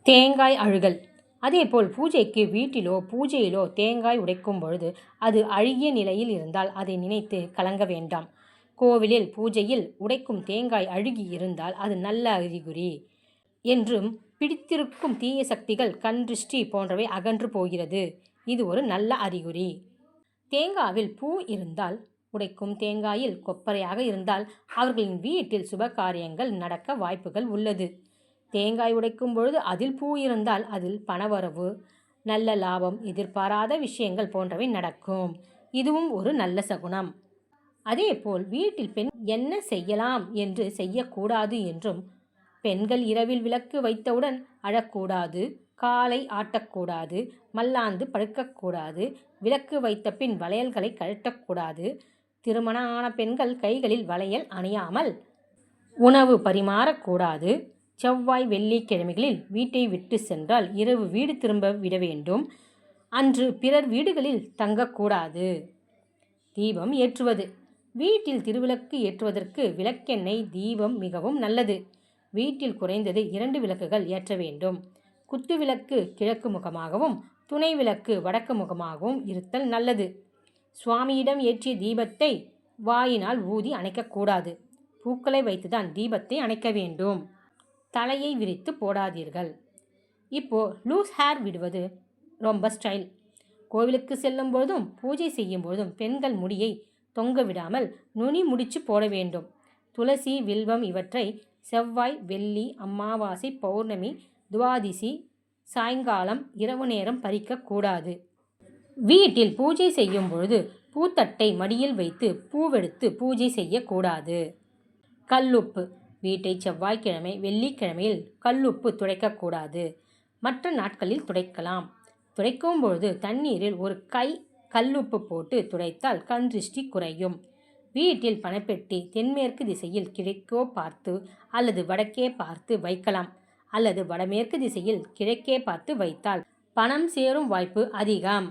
தேங்காய் அழுகல். அதேபோல் பூஜைக்கு வீட்டிலோ பூஜையிலோ தேங்காய் உடைக்கும் பொழுது அது அழுகிய நிலையில் இருந்தால் அதை நினைத்து கலங்க வேண்டாம். கோவிலில் பூஜையில் உடைக்கும் தேங்காய் அழுகி இருந்தால் அது நல்ல அறிகுறி என்றும், பிடித்திருக்கும் தீய சக்திகள், கண் திருஷ்டி போன்றவை அகன்று போகிறது. இது ஒரு நல்ல அறிகுறி. தேங்காவில் பூ இருந்தால், உடைக்கும் தேங்காயில் கொப்பரையாக இருந்தால் அவர்களின் வீட்டில் சுபகாரியங்கள் நடக்க வாய்ப்புகள் உள்ளது. தேங்காய் உடைக்கும் பொழுது அதில் பூ இருந்தால் அதில் பணவரவு, நல்ல லாபம், எதிர்பாராத விஷயங்கள் போன்றவை நடக்கும். இதுவும் ஒரு நல்ல சகுனம். அதேபோல் வீட்டில் பெண் என்ன செய்யலாம் என்று செய்யக்கூடாது என்றும், பெண்கள் இரவில் விளக்கு வைத்தவுடன் அழக்கூடாது, காலை ஆட்டக்கூடாது, மல்லாந்து படுக்கக்கூடாது, விளக்கு வைத்த பின் வளையல்களை கழட்டக்கூடாது, திருமணம் ஆன பெண்கள் கைகளில் வளையல் அணியாமல் உணவு பரிமாறக்கூடாது, செவ்வாய் வெள்ளிக்கிழமைகளில் வீட்டை விட்டு சென்றால் இரவு வீடு திரும்ப விட வேண்டும், அன்று பிறர் வீடுகளில் தங்கக்கூடாது. தீபம் ஏற்றுவது. வீட்டில் திருவிளக்கு ஏற்றுவதற்கு விளக்கெண்ணெய் தீபம் மிகவும் நல்லது. வீட்டில் குறைந்தது 2 விளக்குகள் ஏற்ற வேண்டும். குத்து விளக்கு கிழக்கு முகமாகவும், துணை விளக்கு வடக்கு முகமாகவும் இருத்தல் நல்லது. சுவாமியிடம் ஏற்றிய தீபத்தை வாயினால் ஊதி அணைக்கக்கூடாது. பூக்களை வைத்துதான் தீபத்தை அணைக்க வேண்டும். தலையை விரித்து போடாதீர்கள். இப்போ லூஸ் ஹேர் விடுவது ரொம்ப ஸ்டைல். கோவிலுக்கு செல்லும் போதும் பூஜை செய்யும் போதும் பெண்கள் முடியை தொங்க விடாமல் நுனி முடிச்சு போட வேண்டும். துளசி, வில்வம் இவற்றை செவ்வாய், வெள்ளி, அமாவாசை, பௌர்ணமி, துவாதிசி, சாயங்காலம், இரவு நேரம் பறிக்கக்கூடாது. வீட்டில் பூஜை செய்யும் பொழுது பூத்தட்டை மடியில் வைத்து பூவெடுத்து பூஜை செய்யக்கூடாது. கல்லுப்பு. வீட்டை செவ்வாய்க்கிழமை, வெள்ளிக்கிழமையில் கல்லுப்பு துடைக்கக்கூடாது. மற்ற நாட்களில் துடைக்கலாம். துடைக்கும் பொழுது தண்ணீரில் ஒரு கை கல்லுப்பு போட்டு துடைத்தால் கண் திருஷ்டி குறையும். வீட்டில் பணப்பெட்டி தென்மேற்கு திசையில் கிழக்கோ பார்த்து அல்லது வடக்கே பார்த்து வைக்கலாம். அல்லது வடமேற்கு திசையில் கிழக்கே பார்த்து வைத்தால் பணம் சேரும் வாய்ப்பு அதிகம்.